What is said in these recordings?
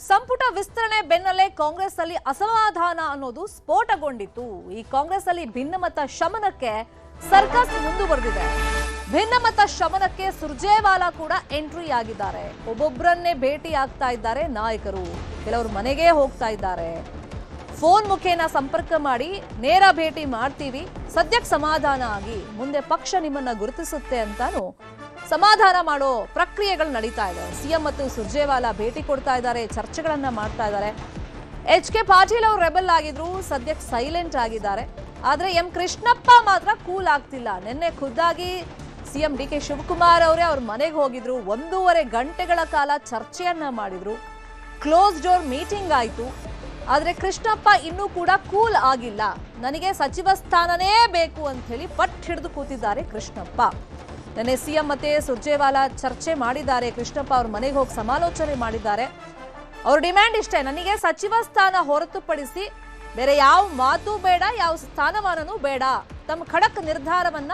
ಸಂಪುಟ ವಿಸ್ತರಣೆ ಬೆನ್ನಲ್ಲೇ ಕಾಂಗ್ರೆಸ್ ಅಲ್ಲಿ ಅಸಮಾಧಾನ ಅನ್ನೋದು ಸ್ಫೋಟಗೊಂಡಿತ್ತು. ಈ ಕಾಂಗ್ರೆಸ್ ಅಲ್ಲಿ ಭಿನ್ನಮತ ಶಮನಕ್ಕೆ ಸರ್ಕಸ್ ಮುಂದುವರೆದಿದೆ. ಭಿನ್ನಮತ ಶಮನಕ್ಕೆ ಸುರ್ಜೇವಾಲಾ ಕೂಡ ಎಂಟ್ರಿ ಆಗಿದ್ದಾರೆ. ಒಬ್ಬೊಬ್ಬರನ್ನೇ ಭೇಟಿ ಆಗ್ತಾ ಇದ್ದಾರೆ ನಾಯಕರು. ಕೆಲವರು ಮನೆಗೆ ಹೋಗ್ತಾ ಇದ್ದಾರೆ. ಫೋನ್ ಮುಖೇನ ಸಂಪರ್ಕ ಮಾಡಿ ನೇರ ಭೇಟಿ ಮಾಡ್ತೀವಿ, ಸದ್ಯಕ್ಕೆ ಸಮಾಧಾನ ಆಗಿ ಮುಂದೆ ಪಕ್ಷ ನಿಮ್ಮನ್ನ ಗುರುತಿಸುತ್ತೆ ಅಂತಾನು ಸಮಾಧಾನ ಮಾಡೋ ಪ್ರಕ್ರಿಯೆಗಳು ನಡೀತಾ ಇದೆ. ಸಿಎಂ ಮತ್ತು ಸುರ್ಜೇವಾಲಾ ಭೇಟಿ ಕೊಡ್ತಾ ಇದ್ದಾರೆ, ಚರ್ಚೆಗಳನ್ನ ಮಾಡ್ತಾ ಇದ್ದಾರೆ. HK ಪಾಟೀಲ್ ಅವರು ರೆಬಲ್ ಆಗಿದ್ರು, ಸದ್ಯಕ್ಕೆ ಸೈಲೆಂಟ್ ಆಗಿದ್ದಾರೆ. ಆದ್ರೆ ಎಂ ಕೃಷ್ಣಪ್ಪ ಮಾತ್ರ ಕೂಲ್ ಆಗ್ತಿಲ್ಲ. ನಿನ್ನೆ ಖುದ್ದಾಗಿ ಸಿಎಂ DK ಶಿವಕುಮಾರ್ ಅವರೇ ಅವ್ರ ಮನೆಗೆ ಹೋಗಿದ್ರು. 1.5 ಗಂಟೆಗಳ ಕಾಲ ಚರ್ಚೆಯನ್ನ ಮಾಡಿದ್ರು. ಕ್ಲೋಸ್ ಡೋರ್ ಮೀಟಿಂಗ್ ಆಯ್ತು. ಆದ್ರೆ ಕೃಷ್ಣಪ್ಪ ಇನ್ನೂ ಕೂಡ ಕೂಲ್ ಆಗಿಲ್ಲ. ನನಗೆ ಸಚಿವ ಸ್ಥಾನನೇ ಬೇಕು ಅಂತ ಹೇಳಿ ಪಟ್ಟು ಹಿಡಿದು ಕೂತಿದ್ದಾರೆ ಕೃಷ್ಣಪ್ಪ. ನಿನ್ನೆ ಸಿಎಂ ಮತ್ತೆ ಸುರ್ಜೇವಾಲಾ ಚರ್ಚೆ ಮಾಡಿದ್ದಾರೆ. ಕೃಷ್ಣಪ್ಪ ಅವ್ರ ಮನೆಗೆ ಹೋಗಿ ಸಮಾಲೋಚನೆ ಮಾಡಿದ್ದಾರೆ. ಅವ್ರ ಡಿಮ್ಯಾಂಡ್ ಇಷ್ಟೇ, ನನಗೆ ಸಚಿವ ಸ್ಥಾನ ಹೊರತುಪಡಿಸಿ ಬೇರೆ ಯಾವ ಮಾತು ಬೇಡ, ಯಾವ ಸ್ಥಾನಮಾನನೂ ಬೇಡ. ತಮ್ಮ ಖಡಕ್ ನಿರ್ಧಾರವನ್ನ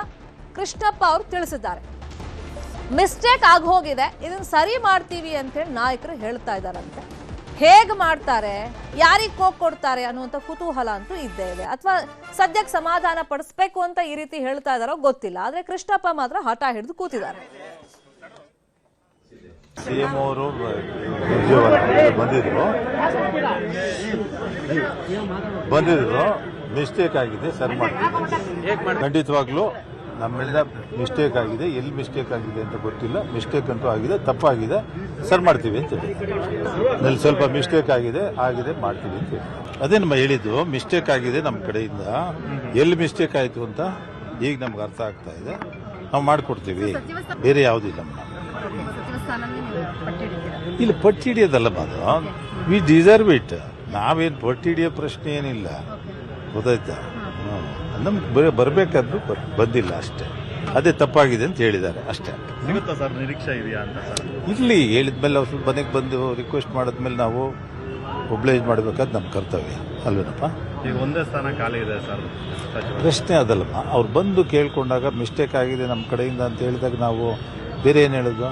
ಕೃಷ್ಣಪ್ಪ ಅವರು ತಿಳಿಸಿದ್ದಾರೆ. ಮಿಸ್ಟೇಕ್ ಆಗೋಗಿದೆ, ಇದನ್ನ ಸರಿ ಮಾಡ್ತೀವಿ ಅಂತ ಹೇಳಿ ನಾಯಕರು ಹೇಳ್ತಾ ಇದ್ದಾರಂತೆ. ಹೇಗ್ ಮಾಡ್ತಾರೆ, ಯಾರಿಗೆ ಕೋಕ್ ಕೊಡ್ತಾರೆ ಅನ್ನುವಂಥ ಕುತೂಹಲ ಅಂತೂ ಇದ್ದೇ ಇದೆ. ಅಥವಾ ಸದ್ಯಕ್ಕೆ ಸಮಾಧಾನ ಪಡಿಸ್ಬೇಕು ಅಂತ ಈ ರೀತಿ ಹೇಳ್ತಾ ಇದಾರೋ ಗೊತ್ತಿಲ್ಲ. ಆದ್ರೆ ಕೃಷ್ಣಪ್ಪ ಮಾತ್ರ ಹಠ ಹಿಡಿದು ಕೂತಿದ್ದಾರೆ. ಸಿಎಂ ಅವರು ಬಂದಿದ್ರು ಮಿಸ್ಟೇಕ್ ಆಗಿದೆ, ಸರಿ ಮಾಡ್ತೀವಿ. ಖಂಡಿತವಾಗ್ಲೂ ನಮ್ಮೆಲ್ಲ ಮಿಸ್ಟೇಕ್ ಆಗಿದೆ. ಎಲ್ಲಿ ಮಿಸ್ಟೇಕ್ ಆಗಿದೆ ಅಂತ ಗೊತ್ತಿಲ್ಲ. ಮಿಸ್ಟೇಕ್ ಅಂತೂ ಆಗಿದೆ, ತಪ್ಪಾಗಿದೆ, ಸರಿ ಮಾಡ್ತೀವಿ ಅಂತ ಹೇಳಿ. ನಲ್ಲಿ ಸ್ವಲ್ಪ ಮಿಸ್ಟೇಕ್ ಆಗಿದೆ ಮಾಡ್ತೀವಿ ಅಂತ ಹೇಳಿ. ಅದೇ ನಮ್ಮ ಹೇಳಿದ್ದು, ಮಿಸ್ಟೇಕ್ ಆಗಿದೆ ನಮ್ಮ ಕಡೆಯಿಂದ. ಎಲ್ಲಿ ಮಿಸ್ಟೇಕ್ ಆಯಿತು ಅಂತ ಈಗ ನಮ್ಗೆ ಅರ್ಥ ಆಗ್ತಾ ಇದೆ. ನಾವು ಮಾಡಿಕೊಡ್ತೀವಿ, ಬೇರೆ ಯಾವುದಿಲ್ಲ. ಇಲ್ಲಿ ಪಟ್ಟಿ ಹಿಡಿಯೋದಲ್ಲ ಅದು, ವಿ ಡಿಸರ್ವ್ ಇಟ್. ನಾವೇನು ಪಟ್ಟಿ ಹಿಡಿಯೋ ಪ್ರಶ್ನೆ ಏನಿಲ್ಲ, ಗೊತ್ತಾಯ್ತಾ? ನಮ್ಗೆ ಬರಬೇಕಾದ್ರು ಬಂದಿಲ್ಲ ಅಷ್ಟೇ. ಅದೇ ತಪ್ಪಾಗಿದೆ ಅಂತ ಹೇಳಿದ್ದಾರೆ ಅಷ್ಟೇ. ಸಿಗುತ್ತಾ ಸರ್, ನಿರೀಕ್ಷೆ ಇದೆಯಾ ಅಂತ ಸರ್? ಇಲ್ಲಿ ಹೇಳಿದ್ಮೇಲೆ ಅವ್ರ ಮನೆಗೆ ಬಂದು ರಿಕ್ವೆಸ್ಟ್ ಮಾಡಿದ್ಮೇಲೆ ನಾವು ಒಬ್ಲೈಜ್ ಮಾಡಬೇಕಾದ್ ನಮ್ಮ ಕರ್ತವ್ಯ ಅಲ್ವೇನಪ್ಪ. ಈಗ ಒಂದೇ ಸ್ಥಾನ ಖಾಲಿ ಇದೆ ಸರ್. ಪ್ರಶ್ನೆ ಅದಲ್ಲಮ್ಮ. ಅವ್ರು ಬಂದು ಕೇಳ್ಕೊಂಡಾಗ ಮಿಸ್ಟೇಕ್ ಆಗಿದೆ ನಮ್ಮ ಕಡೆಯಿಂದ ಅಂತ ಹೇಳಿದಾಗ ನಾವು ಬೇರೆ ಏನು ಹೇಳೋದು?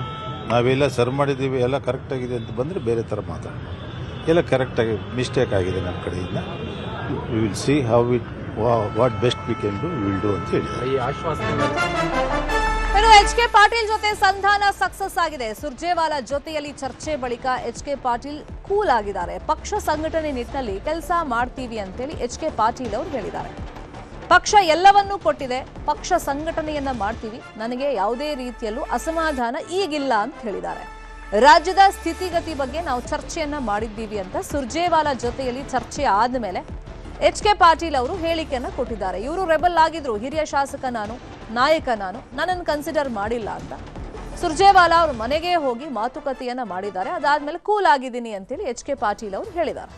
ನಾವೆಲ್ಲ ಸರಿ ಮಾಡಿದ್ದೀವಿ, ಎಲ್ಲ ಕರೆಕ್ಟಾಗಿದೆ ಅಂತ ಬಂದರೆ ಬೇರೆ ಥರ ಮಾತಾಡೋಣ. ಎಲ್ಲ ಕರೆಕ್ಟಾಗಿ ಮಿಸ್ಟೇಕ್ ಆಗಿದೆ ನಮ್ಮ ಕಡೆಯಿಂದ. We will see how it what best we can do, will do ಅಂತ ಹೇಳಿದ್ದಾರೆ. HK ಪಾಟೀಲ್ ಜೊತೆ ಸಂಧಾನ ಸಕ್ಸಸ್ ಆಗಿದೆ. ಸುರ್ಜೇವಾಲಾ ಜೊತೆಯಲ್ಲಿ ಚರ್ಚೆ ಬಳಿಕ HK ಪಾಟೀಲ್ ಕೂಲ್ ಆಗಿದ್ದಾರೆ. ಪಕ್ಷ ಸಂಘಟನೆ ನಿಟ್ಟಿನಲ್ಲಿ ಕೆಲಸ ಮಾಡ್ತೀವಿ ಅಂತೇಳಿ HK ಪಾಟೀಲ್ ಅವರು ಹೇಳಿದ್ದಾರೆ. ಪಕ್ಷ ಎಲ್ಲವನ್ನೂ ಕೊಟ್ಟಿದೆ, ಪಕ್ಷ ಸಂಘಟನೆಯನ್ನ ಮಾಡ್ತೀವಿ, ನನಗೆ ಯಾವುದೇ ರೀತಿಯಲ್ಲೂ ಅಸಮಾಧಾನ ಈಗಿಲ್ಲ ಅಂತ ಹೇಳಿದ್ದಾರೆ. ರಾಜ್ಯದ ಸ್ಥಿತಿಗತಿ ಬಗ್ಗೆ ನಾವು ಚರ್ಚೆಯನ್ನ ಮಾಡಿದ್ದೀವಿ ಅಂತ ಸುರ್ಜೇವಾಲಾ ಜೊತೆಯಲ್ಲಿ ಚರ್ಚೆ ಆದಮೇಲೆ HK ಪಾಟೀಲ್ ಅವರು ಹೇಳಿಕೆಯನ್ನ ಕೊಟ್ಟಿದ್ದಾರೆ. ಇವರು ರೆಬಲ್ ಆಗಿದ್ರು, ಹಿರಿಯ ಶಾಸಕ ನಾನು, ನಾಯಕ ನಾನು, ನನ್ನನ್ನು ಕನ್ಸಿಡರ್ ಮಾಡಿಲ್ಲ ಅಂತ ಸುರ್ಜೇವಾಲಾ ಅವ್ರ ಮನೆಗೆ ಹೋಗಿ ಮಾತುಕತೆಯನ್ನ ಮಾಡಿದ್ದಾರೆ. ಅದಾದ್ಮೇಲೆ ಕೂಲ್ ಆಗಿದ್ದೀನಿ ಅಂತೇಳಿ HK ಪಾಟೀಲ್ ಅವರು ಹೇಳಿದ್ದಾರೆ.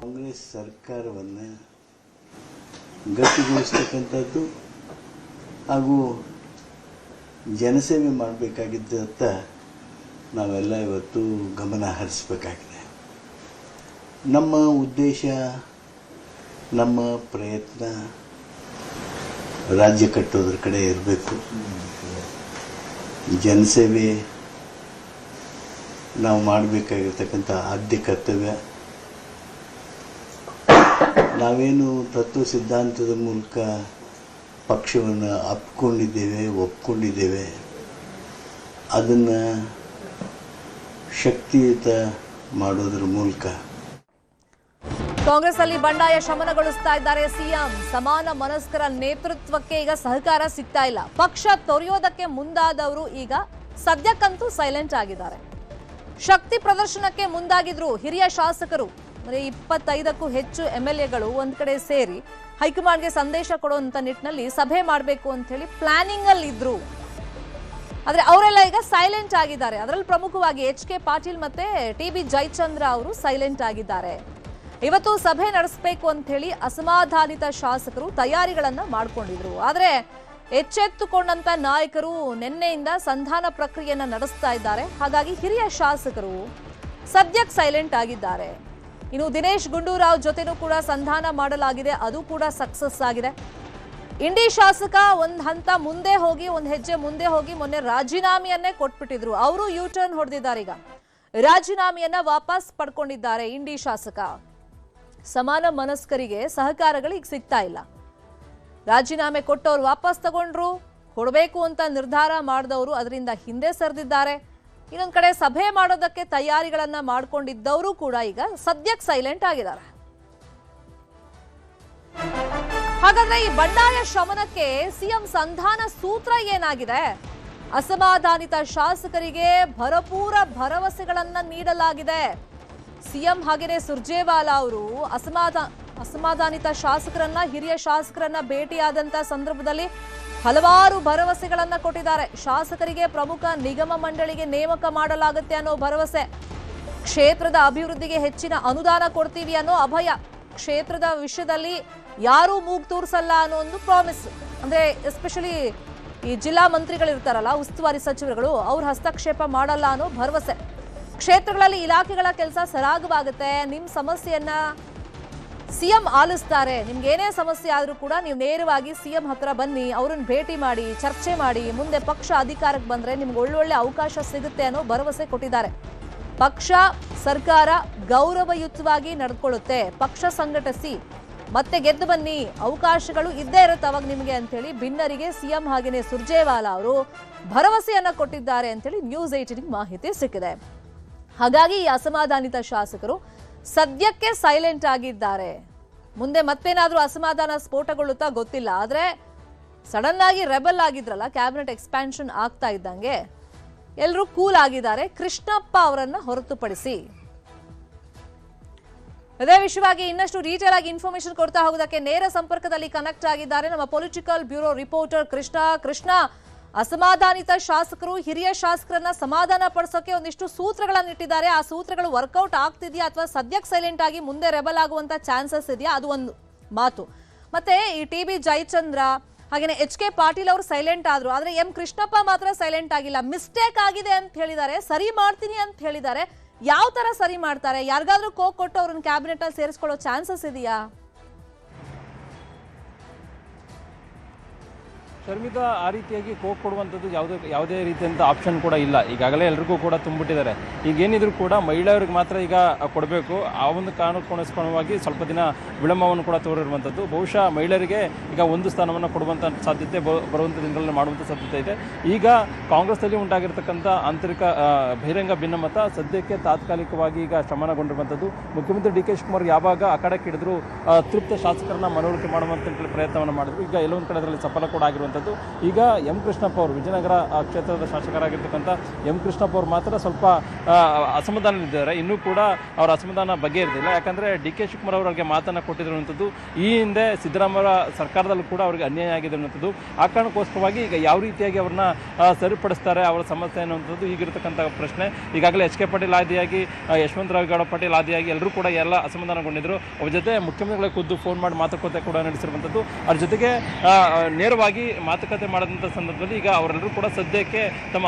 ಕಾಂಗ್ರೆಸ್ ಸರ್ಕಾರವನ್ನು ಗಟ್ಟಿಗೊಳಿಸ್ತಕ್ಕಂಥದ್ದು ಹಾಗೂ ಜನಸೇವೆ ಮಾಡಬೇಕಾಗಿದ್ದತ್ತ ನಾವೆಲ್ಲ ಇವತ್ತು ಗಮನ ಹರಿಸಬೇಕಾಗಿದೆ. ನಮ್ಮ ಉದ್ದೇಶ, ನಮ್ಮ ಪ್ರಯತ್ನ ರಾಜ್ಯ ಕಟ್ಟೋದ್ರ ಕಡೆ ಇರಬೇಕು. ಜನಸೇವೆ ನಾವು ಮಾಡಬೇಕಾಗಿರ್ತಕ್ಕಂಥ ಆದ್ಯ ಕರ್ತವ್ಯ. ನಾವೇನು ತತ್ವ ಸಿದ್ಧಾಂತದ ಮೂಲಕ ಪಕ್ಷವನ್ನು ಒಪ್ಕೊಂಡಿದ್ದೇವೆ, ಅದನ್ನು ಶಕ್ತಿಯುತ ಮಾಡೋದ್ರ ಮೂಲಕ ಕಾಂಗ್ರೆಸ್ ಅಲ್ಲಿ ಬಂಡಾಯ ಶಮನಗೊಳಿಸ್ತಾ ಇದ್ದಾರೆ ಸಿಎಂ. ಸಮಾನ ಮನಸ್ಕರ ನೇತೃತ್ವಕ್ಕೆ ಈಗ ಸಹಕಾರ ಸಿಗ್ತಾ ಇಲ್ಲ. ಪಕ್ಷ ತೊರೆಯೋದಕ್ಕೆ ಮುಂದಾದವರು ಈಗ ಸದ್ಯಕ್ಕಂತೂ ಸೈಲೆಂಟ್ ಆಗಿದ್ದಾರೆ. ಶಕ್ತಿ ಪ್ರದರ್ಶನಕ್ಕೆ ಮುಂದಾಗಿದ್ರು ಹಿರಿಯ ಶಾಸಕರು. 25ಕ್ಕೂ ಹೆಚ್ಚು MLAಗಳು ಒಂದ್ ಕಡೆ ಸೇರಿ ಹೈಕಮಾಂಡ್ಗೆ ಸಂದೇಶ ಕೊಡುವಂತ ನಿಟ್ಟಿನಲ್ಲಿ ಸಭೆ ಮಾಡಬೇಕು ಅಂತ ಹೇಳಿ ಪ್ಲಾನಿಂಗ್ ಅಲ್ಲಿ ಇದ್ರು. ಆದ್ರೆ ಅವರೆಲ್ಲ ಈಗ ಸೈಲೆಂಟ್ ಆಗಿದ್ದಾರೆ. ಅದರಲ್ಲಿ ಪ್ರಮುಖವಾಗಿ HK ಪಾಟೀಲ್ ಮತ್ತೆ TB ಜಯಚಂದ್ರ ಅವರು ಸೈಲೆಂಟ್ ಆಗಿದ್ದಾರೆ. ಇವತ್ತು ಸಭೆ ನಡೆಸಬೇಕು ಅಂತ ಹೇಳಿ ಅಸಮಾಧಾನಿತ ಶಾಸಕರು ತಯಾರಿಗಳನ್ನ ಮಾಡ್ಕೊಂಡಿದ್ರು. ಆದ್ರೆ ಎಚ್ಚೆತ್ತುಕೊಂಡಂತ ನಾಯಕರು ನಿನ್ನೆಯಿಂದ ಸಂಧಾನ ಪ್ರಕ್ರಿಯೆಯನ್ನ ನಡೆಸ್ತಾ ಇದ್ದಾರೆ. ಹಾಗಾಗಿ ಹಿರಿಯ ಶಾಸಕರು ಸದ್ಯಕ್ಕೆ ಸೈಲೆಂಟ್ ಆಗಿದ್ದಾರೆ. ಇನ್ನು ದಿನೇಶ್ ಗುಂಡೂರಾವ್ ಜೊತೆನೂ ಕೂಡ ಸಂಧಾನ ಮಾಡಲಾಗಿದೆ, ಅದು ಕೂಡ ಸಕ್ಸಸ್ ಆಗಿದೆ. ಇಂಡಿ ಶಾಸಕ ಒಂದ್ ಹಂತ ಮುಂದೆ ಹೋಗಿ, ಒಂದ್ ಹೆಜ್ಜೆ ಮುಂದೆ ಹೋಗಿ ಮೊನ್ನೆ ರಾಜೀನಾಮೆಯನ್ನೇ ಕೊಟ್ಬಿಟ್ಟಿದ್ರು. ಅವರು ಯೂ ಟರ್ನ್ ಹೊಡೆದಿದ್ದಾರೆ. ಈಗ ರಾಜೀನಾಮೆಯನ್ನ ವಾಪಸ್ ಪಡ್ಕೊಂಡಿದ್ದಾರೆ ಇಂಡಿ ಶಾಸಕ. ಸಮಾನ ಮನಸ್ಕರಿಗೆ ಸಹಕಾರಗಳು ಈಗ ಸಿಗ್ತಾ ಇಲ್ಲ. ರಾಜೀನಾಮೆ ಕೊಟ್ಟವ್ರು ವಾಪಸ್ ತಗೊಂಡ್ರು, ಕೊಡಬೇಕು ಅಂತ ನಿರ್ಧಾರ ಮಾಡಿದವರು ಅದರಿಂದ ಹಿಂದೆ ಸರಿದಿದ್ದಾರೆ. ಇನ್ನೊಂದ್ ಕಡೆ ಸಭೆ ಮಾಡೋದಕ್ಕೆ ತಯಾರಿಗಳನ್ನ ಮಾಡ್ಕೊಂಡಿದ್ದವರು ಕೂಡ ಈಗ ಸದ್ಯಕ್ಕೆ ಸೈಲೆಂಟ್ ಆಗಿದ್ದಾರೆ. ಹಾಗಾದ್ರೆ ಈ ಬಂಡಾಯ ಶಮನಕ್ಕೆ ಸಿಎಂ ಸಂಧಾನ ಸೂತ್ರ ಏನಾಗಿದೆ? ಅಸಮಾಧಾನಿತ ಶಾಸಕರಿಗೆ ಭರಪೂರ ಭರವಸೆಗಳನ್ನ ನೀಡಲಾಗಿದೆ. ಸಿಎಂ ಹಾಗೇನೆ ಸುರ್ಜೇವಾಲಾ ಅವರು ಅಸಮಾಧಾನಿತ ಶಾಸಕರನ್ನ, ಹಿರಿಯ ಶಾಸಕರನ್ನ ಭೇಟಿಯಾದಂತ ಸಂದರ್ಭದಲ್ಲಿ ಹಲವಾರು ಭರವಸೆಗಳನ್ನ ಕೊಟ್ಟಿದ್ದಾರೆ. ಶಾಸಕರಿಗೆ ಪ್ರಮುಖ ನಿಗಮ ಮಂಡಳಿಗೆ ನೇಮಕ ಮಾಡಲಾಗುತ್ತೆ ಅನ್ನೋ ಭರವಸೆ, ಕ್ಷೇತ್ರದ ಅಭಿವೃದ್ಧಿಗೆ ಹೆಚ್ಚಿನ ಅನುದಾನ ಕೊಡ್ತೀವಿ ಅನ್ನೋ ಅಭಯ, ಕ್ಷೇತ್ರದ ವಿಷಯದಲ್ಲಿ ಯಾರೂ ಮೂಗು ತೂರ್ಸಲ್ಲ ಅನ್ನೋ ಒಂದು ಪ್ರಾಮಿಸ್. ಅಂದ್ರೆ ಎಸ್ಪೆಷಲಿ ಈ ಜಿಲ್ಲಾ ಮಂತ್ರಿಗಳು ಇರ್ತಾರಲ್ಲ, ಉಸ್ತುವಾರಿ ಸಚಿವರುಗಳು, ಅವ್ರ ಹಸ್ತಕ್ಷೇಪ ಮಾಡಲ್ಲ ಅನ್ನೋ ಭರವಸೆ. ಕ್ಷೇತ್ರಗಳಲ್ಲಿ ಇಲಾಖೆಗಳ ಕೆಲಸ ಸರಾಗವಾಗುತ್ತೆ, ನಿಮ್ಮ ಸಮಸ್ಯೆಯನ್ನ ಸಿಎಂ ಆಲಿಸ್ತಾರೆ. ನಿಮ್ಗೆ ಏನೇ ಸಮಸ್ಯೆ ಆದ್ರೂ ಕೂಡ ನೀವು ನೇರವಾಗಿ ಸಿಎಂ ಹತ್ರ ಬನ್ನಿ, ಅವ್ರನ್ನ ಭೇಟಿ ಮಾಡಿ, ಚರ್ಚೆ ಮಾಡಿ, ಮುಂದೆ ಪಕ್ಷ ಅಧಿಕಾರಕ್ಕೆ ಬಂದ್ರೆ ನಿಮ್ಗೆ ಒಳ್ಳೊಳ್ಳೆ ಅವಕಾಶ ಸಿಗುತ್ತೆ ಅನ್ನೋ ಭರವಸೆ ಕೊಟ್ಟಿದ್ದಾರೆ. ಪಕ್ಷ ಸರ್ಕಾರ ಗೌರವಯುತವಾಗಿ ನಡೆದುಕೊಳ್ಳುತ್ತೆ, ಪಕ್ಷ ಸಂಘಟಿಸಿ ಮತ್ತೆ ಗೆದ್ದು ಬನ್ನಿ, ಅವಕಾಶಗಳು ಇದ್ದೇ ಇರುತ್ತೆ ಅವಾಗ ನಿಮಗೆ ಅಂತೇಳಿ ಭಿನ್ನರಿಗೆ ಸಿಎಂ ಹಾಗೇನೆ ಸುರ್ಜೇವಾಲಾ ಅವರು ಭರವಸೆಯನ್ನ ಕೊಟ್ಟಿದ್ದಾರೆ ಅಂತೇಳಿ ನ್ಯೂಸ್ 18 ಮಾಹಿತಿ ಸಿಕ್ಕಿದೆ. ಹಾಗಾಗಿ ಈ ಅಸಮಾಧಾನಿತ ಶಾಸಕರು ಸದ್ಯಕ್ಕೆ ಸೈಲೆಂಟ್ ಆಗಿದ್ದಾರೆ. ಮುಂದೆ ಮತ್ತೇನಾದ್ರೂ ಅಸಮಾಧಾನ ಸ್ಫೋಟಗೊಳ್ಳುತ್ತಾ ಗೊತ್ತಿಲ್ಲ. ಆದ್ರೆ ಸಡನ್ ಆಗಿ ರೆಬಲ್ ಆಗಿದ್ರಲ್ಲ, ಕ್ಯಾಬಿನೆಟ್ ಎಕ್ಸ್ಪ್ಯಾನ್ಷನ್ ಆಗ್ತಾ ಇದ್ದಂಗೆ ಎಲ್ಲರೂ ಕೂಲ್ ಆಗಿದ್ದಾರೆ, ಕೃಷ್ಣಪ್ಪ ಅವರನ್ನ ಹೊರತುಪಡಿಸಿ. ಇದೇ ವಿಷಯವಾಗಿ ಇನ್ನಷ್ಟು ಡೀಟೇಲ್ ಆಗಿ ಇನ್ಫಾರ್ಮೇಶನ್ ಕೊಡ್ತಾ ಹೋಗೋದಕ್ಕೆ ನೇರ ಸಂಪರ್ಕದಲ್ಲಿ ಕನೆಕ್ಟ್ ಆಗಿದ್ದಾರೆ ನಮ್ಮ ಪೊಲಿಟಿಕಲ್ ಬ್ಯೂರೋ ರಿಪೋರ್ಟರ್ ಕೃಷ್ಣ. ಅಸಮಾಧಾನಿತ ಶಾಸಕರು ಹಿರಿಯ ಶಾಸಕರನ್ನ ಸಮಾಧಾನ ಪಡಿಸೋಕೆ ಒಂದಿಷ್ಟು ಸೂತ್ರಗಳನ್ನ ಇಟ್ಟಿದ್ದಾರೆ. ಆ ಸೂತ್ರಗಳು ವರ್ಕೌಟ್ ಆಗ್ತಿದೆಯಾ ಅಥವಾ ಸದ್ಯಕ್ಕೆ ಸೈಲೆಂಟ್ ಆಗಿ ಮುಂದೆ ರೆಬಲ್ ಆಗುವಂತ ಚಾನ್ಸಸ್ ಇದೆಯಾ, ಅದು ಒಂದು ಮಾತು. ಮತ್ತೆ ಈ ಟಿ.ಬಿ. ಜಯಚಂದ್ರ ಹಾಗೇನೆ ಎಚ್.ಕೆ. ಪಾಟೀಲ್ ಅವರು ಸೈಲೆಂಟ್ ಆದ್ರು, ಆದ್ರೆ ಎಂ ಕೃಷ್ಣಪ್ಪ ಮಾತ್ರ ಸೈಲೆಂಟ್ ಆಗಿಲ್ಲ. ಮಿಸ್ಟೇಕ್ ಆಗಿದೆ ಅಂತ ಹೇಳಿದ್ದಾರೆ, ಸರಿ ಮಾಡ್ತೀನಿ ಅಂತ ಹೇಳಿದ್ದಾರೆ. ಯಾವ ತರ ಸರಿ ಮಾಡ್ತಾರೆ? ಯಾರಿಗಾದ್ರೂ ಕೋಕ್ ಕೊಟ್ಟು ಅವ್ರನ್ನ ಕ್ಯಾಬಿನೆಟ್ ಅಲ್ಲಿ ಸೇರಿಸ್ಕೊಳ್ಳೋ ಚಾನ್ಸಸ್ ಇದೆಯಾ? ಶರ್ಮಿತಾ, ಆ ರೀತಿಯಾಗಿ ಕೋಕ್ ಕೊಡುವಂಥದ್ದು ಯಾವುದೇ ರೀತಿಯಂಥ ಆಪ್ಷನ್ ಕೂಡ ಇಲ್ಲ. ಈಗಾಗಲೇ ಎಲ್ರಿಗೂ ಕೂಡ ತುಂಬಿಟ್ಟಿದ್ದಾರೆ. ಈಗೇನಿದ್ರು ಕೂಡ ಮಹಿಳೆಯರಿಗೆ ಮಾತ್ರ ಈಗ ಕೊಡಬೇಕು, ಆ ಒಂದು ಕಾರಣಕ್ಕೋಸ್ಕರವಾಗಿ ಸ್ವಲ್ಪ ದಿನ ವಿಳಂಬವನ್ನು ಕೂಡ ತೋರಿರುವಂಥದ್ದು. ಬಹುಶಃ ಮಹಿಳೆಯರಿಗೆ ಈಗ ಒಂದು ಸ್ಥಾನವನ್ನು ಕೊಡುವಂಥ ಸಾಧ್ಯತೆ ಬರುವಂಥ ದಿನಗಳಲ್ಲಿ ಮಾಡುವಂಥ ಸಾಧ್ಯತೆ ಇದೆ. ಈಗ ಕಾಂಗ್ರೆಸ್ನಲ್ಲಿ ಉಂಟಾಗಿರ್ತಕ್ಕಂಥ ಆಂತರಿಕ ಬಹಿರಂಗ ಭಿನ್ನಮತ ಸದ್ಯಕ್ಕೆ ತಾತ್ಕಾಲಿಕವಾಗಿ ಈಗ ಶಮನಗೊಂಡಿರುವಂಥದ್ದು. ಮುಖ್ಯಮಂತ್ರಿ ಡಿ ಕೆ ಶಿವಕುಮಾರ್ ಯಾವಾಗ ಅಖಾಡಕ್ಕೆ ಹಿಡಿದ್ರು ತೃಪ್ತ ಶಾಸಕರನ್ನ ಮನವೊಲಿಕೆ ಮಾಡುವಂಥ ಪ್ರಯತ್ನವನ್ನು ಮಾಡಿದ್ರು. ಈಗ ಎಲ್ಲೊಂದು ಕಡೆ ಅದರಲ್ಲಿ ಸಫಲ ಕೂಡ ಆಗಿರುವಂಥದ್ದು. ಈಗ ಎಂ ಕೃಷ್ಣಪ್ಪ ಅವರು, ವಿಜಯನಗರ ಕ್ಷೇತ್ರದ ಶಾಸಕರಾಗಿರ್ತಕ್ಕಂಥ ಎಂ ಕೃಷ್ಣಪ್ಪ ಅವರು ಮಾತ್ರ ಸ್ವಲ್ಪ ಅಸಮಾಧಾನದಲ್ಲಿದ್ದಾರೆ. ಇನ್ನೂ ಕೂಡ ಅವರ ಅಸಮಾಧಾನ ಬಗೆಹರಿದಿಲ್ಲ. ಯಾಕಂದರೆ ಡಿ ಕೆ ಶಿವಕುಮಾರ್ ಅವರಿಗೆ ಮಾತನ್ನು ಕೊಟ್ಟಿರುವಂಥದ್ದು, ಈ ಹಿಂದೆ ಸಿದ್ದರಾಮಯ್ಯ ಸರ್ಕಾರದಲ್ಲೂ ಕೂಡ ಅವರಿಗೆ ಅನ್ಯಾಯ ಆಗಿದೆ ಅನ್ನುವಂಥದ್ದು. ಆ ಕಾರಣಕ್ಕೋಸ್ಕರವಾಗಿ ಈಗ ಯಾವ ರೀತಿಯಾಗಿ ಅವ್ರನ್ನ ಸರಿಪಡಿಸ್ತಾರೆ, ಅವರ ಸಮಸ್ಯೆ ಅನ್ನುವಂಥದ್ದು ಈಗಿರತಕ್ಕಂಥ ಪ್ರಶ್ನೆ. ಈಗಾಗಲೇ ಎಚ್.ಕೆ. ಪಾಟೀಲ್ ಆದಿಯಾಗಿ, ಯಶವಂತರಾವ್ ಪಾಟೀಲ್ ಆದಿಯಾಗಿ ಎಲ್ಲರೂ ಕೂಡ ಎಲ್ಲ ಅಸಮಾಧಾನಗೊಂಡಿದ್ದರು. ಅವ್ರ ಜೊತೆ ಮುಖ್ಯಮಂತ್ರಿಗಳ ಖುದ್ದು ಫೋನ್ ಮಾಡಿ ಮಾತುಕತೆ ಕೂಡ ನಡೆಸಿರುವಂಥದ್ದು. ಅವ್ರ ಜೊತೆಗೆ ನೇರವಾಗಿ ಮಾತುಕತೆ ಮಾಡಿದಂಥ ಸಂದರ್ಭದಲ್ಲಿ ಈಗ ಅವರೆಲ್ಲರೂ ಕೂಡ ಸದ್ಯಕ್ಕೆ ತಮ್ಮ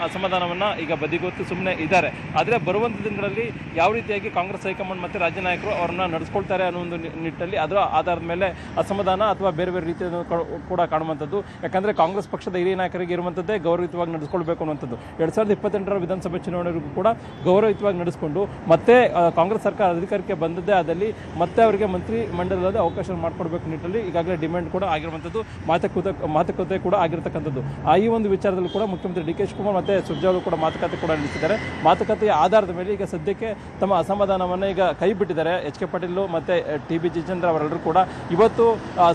ಅಸಮಾಧಾನವನ್ನು ಈಗ ಬದಿಗೊತ್ತಿ ಸುಮ್ಮನೆ ಇದ್ದಾರೆ. ಆದರೆ ಬರುವಂಥ ದಿನಗಳಲ್ಲಿ ಯಾವ ರೀತಿಯಾಗಿ ಕಾಂಗ್ರೆಸ್ ಹೈಕಮಾಂಡ್ ಮತ್ತು ರಾಜ್ಯ ನಾಯಕರು ಅವ್ರನ್ನ ನಡೆಸ್ಕೊಳ್ತಾರೆ ಅನ್ನೋ ಒಂದು ನಿಟ್ಟಿನಲ್ಲಿ ಅದರ ಆಧಾರದ ಮೇಲೆ ಅಸಮಾಧಾನ ಅಥವಾ ಬೇರೆ ಬೇರೆ ರೀತಿಯ ಕೂಡ ಕಾಣುವಂಥದ್ದು. ಯಾಕಂದರೆ ಕಾಂಗ್ರೆಸ್ ಪಕ್ಷದ ಹಿರಿಯ ನಾಯಕರಿಗೆ ಇರುವಂಥದ್ದೇ ಗೌರವಯುತವಾಗಿ ನಡೆಸ್ಕೊಳ್ಬೇಕು ಅನ್ನುವಂಥದ್ದು. 2028ರ ವಿಧಾನಸಭೆ ಚುನಾವಣೆಗೂ ಕೂಡ ಗೌರವಯುತವಾಗಿ ನಡೆಸಿಕೊಂಡು ಮತ್ತೆ ಕಾಂಗ್ರೆಸ್ ಸರ್ಕಾರ ಅಧಿಕಾರಕ್ಕೆ ಬಂದದ್ದೇ ಆದಲ್ಲಿ ಮತ್ತೆ ಅವರಿಗೆ ಮಂತ್ರಿ ಮಂಡಲದ ಅವಕಾಶ ಮಾಡಿಕೊಡ್ಬೇಕು ನಿಟ್ಟಿನಲ್ಲಿ ಈಗಾಗಲೇ ಡಿಮ್ಯಾಂಡ್ ಕೂಡ ಆಗಿರುವಂಥದ್ದು, ಮಾತುಕತೆ ಕೂಡ ಆಗಿರತಕ್ಕಂಥದ್ದು. ಈ ಒಂದು ವಿಚಾರದಲ್ಲಿ ಕೂಡ ಮುಖ್ಯಮಂತ್ರಿ ಡಿ ಕೆ ಶಿವಕುಮಾರ್ ಮತ್ತು ಸುರ್ಜೇವಾಲಾ ಕೂಡ ಮಾತುಕತೆ ಕೂಡ ನಡೆಸಿದ್ದಾರೆ. ಮಾತುಕತೆಯ ಆಧಾರದ ಮೇಲೆ ಈಗ ಸದ್ಯಕ್ಕೆ ತಮ್ಮ ಅಸಮಾಧಾನವನ್ನು ಈಗ ಕೈ ಬಿಟ್ಟಿದ್ದಾರೆ. ಎಚ್.ಕೆ. ಪಾಟೀಲ್ ಮತ್ತು ಟಿ.ಬಿ. ಜಯಚಂದ್ರ ಅವರೆಲ್ಲರೂ ಕೂಡ ಇವತ್ತು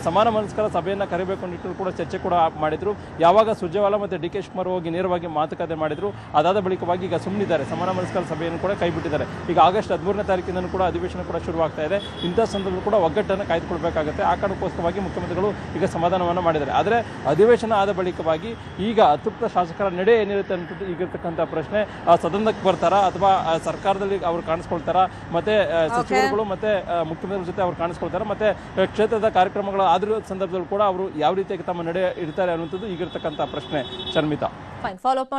ಸಮಾನ ಮನಸ್ಕರ ಸಭೆಯನ್ನು ಕರೆಯಬೇಕು ನಿಟ್ಟಿನಲ್ಲಿ ಕೂಡ ಚರ್ಚೆ ಕೂಡ ಮಾಡಿದರು. ಯಾವಾಗ ಸುರ್ಜೇವಾಲಾ ಮತ್ತು ಡಿ ಕೆ ಶಿವಕುಮಾರ್ ಹೋಗಿ ನೇರವಾಗಿ ಮಾತುಕತೆ ಮಾಡಿದರು, ಅದಾದ ಬಳಿಕವಾಗಿ ಈಗ ಸುಮ್ಮನಿದ್ದಾರೆ. ಸಮಾನ ಮನಸ್ಕರ ಸಭೆಯನ್ನು ಕೂಡ ಕೈ ಬಿಟ್ಟಿದ್ದಾರೆ. ಈಗ ಆಗಸ್ಟ್ 13ನೇ ತಾರೀಕಿನಿಂದ ಕೂಡ ಅಧಿವೇಶನ ಕೂಡ ಶುರುವಾಗ್ತಾ ಇದೆ. ಇಂಥ ಸಂದರ್ಭದಲ್ಲಿ ಕೂಡ ಒಗ್ಗಟ್ಟನ್ನು ಕಾಯ್ದುಕೊಳ್ಬೇಕಾಗುತ್ತೆ. ಆ ಕಾರಣಕ್ಕೋಸ್ಕರವಾಗಿ ಮುಖ್ಯಮಂತ್ರಿಗಳು ಈಗ ಸಮಾಧಾನವನ್ನು ಮಾಡಿದ್ದಾರೆ. ಆದರೆ ಅಧಿವೇಶನ ಆದ ಬಳಿಕವಾಗಿ ಈಗ ಅತೃಪ್ತ ಶಾಸಕರ ನಡೆ ಏನಿರುತ್ತೆ ಅಂತ ಈಗಿರ್ತಕ್ಕಂಥ ಪ್ರಶ್ನೆ, ಸದನಕ್ಕೆ ಬರ್ತಾರಾ ಅಥವಾ ಸರ್ಕಾರದಲ್ಲಿ ಅವರು ಕಾಣಿಸ್ಕೊಳ್ತಾರಾ, ಮತ್ತೆ ಸಚಿವರುಗಳು ಮತ್ತೆ ಮುಖ್ಯಮಂತ್ರಿ ಜೊತೆ ಅವರು ಕಾಣಿಸ್ಕೊಳ್ತಾರೆ, ಮತ್ತೆ ಕ್ಷೇತ್ರದ ಕಾರ್ಯಕ್ರಮಗಳು ಆದ್ರ ಸಂದರ್ಭದಲ್ಲಿ ಕೂಡ ಅವರು ಯಾವ ರೀತಿಯಾಗಿ ತಮ್ಮ ನಡೆ ಇಡ್ತಾರೆ ಅನ್ನುವಂಥದ್ದು ಈಗಿರ್ತಕ್ಕಂಥ ಪ್ರಶ್ನೆ. Sharmita, fine, follow up